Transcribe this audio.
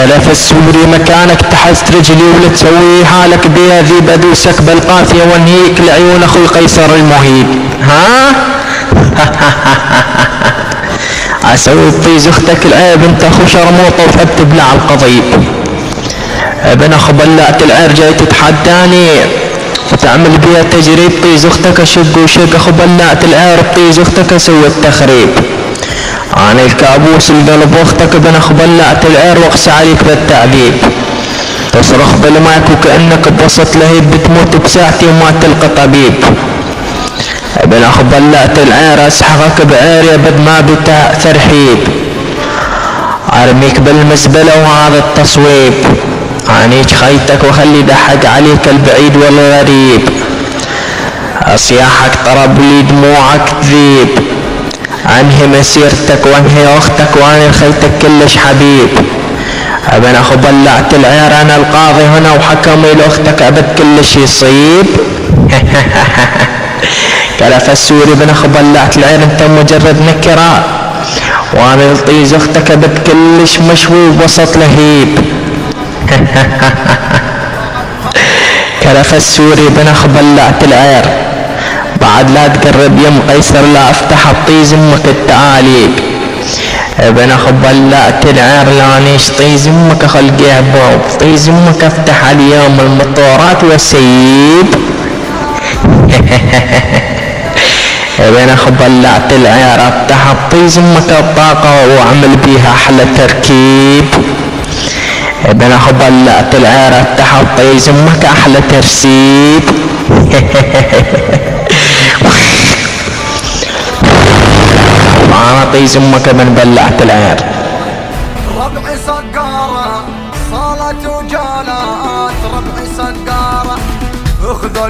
كلف السوري مكانك تحت رجلي ولا تسوي حالك بيها ذيب ادوسك بالقافية وانهيك لعيون اخو القيصر المهيب. ها اسوي بطيز اختك العيب انت اخو شرموطة وحب تبلع القضيب. ابن اخو بلعت العير جاي تتحداني وتعمل بيها تجريب. طيز اختك اشق وشق اخو بلعت العير بطيز اختك اسوي التخريب. انا الكابوس القلب اختك ابن اخو بلعت العير واقسى عليك بالتعذيب. تصرخ بالمايك وكأنك بوسط لهيب بتموت بساعتي وما تلقى طبيب. ابن اخو بلعت العير اسحقك بعير بد ما بتاع ترحيب. ارميك بالمزبلة وهذا التصويب. انيج خيتك وخلي دحق عليك البعيد والغريب. اصياحك طرب لي دموعك تذيب. انهي مسيرتك وانهي اختك وانهي خيتك كلش حبيب. ابن اخو بلعت العير انا القاضي هنا وحكمي لاختك ابد كلش يصيب. كلف السوري ابن اخو بلعت العير انت مجرد نكرة وانا الطيز اختك ابد كلش مشوي وسط لهيب. كلف السوري ابن اخو بلعت العير بعد لا تقرب يم قيصر لا افتح الطيز امك التعاليب. ابن اخو بلعت العير لانيش طيز امك اخلقيه بوب طيز امك افتح اليوم المطورات والسيب. ابن اخو بلعت العير افتح الطيز امك الطاقة واعمل بيها احلى تركيب. ابن اخو بلعت العير افتح الطيز امك احلى ترسيب. انا طيز امك ابن بلعت العير. ربعي سقارة صالة وجالات ربعي سقارة اخذوا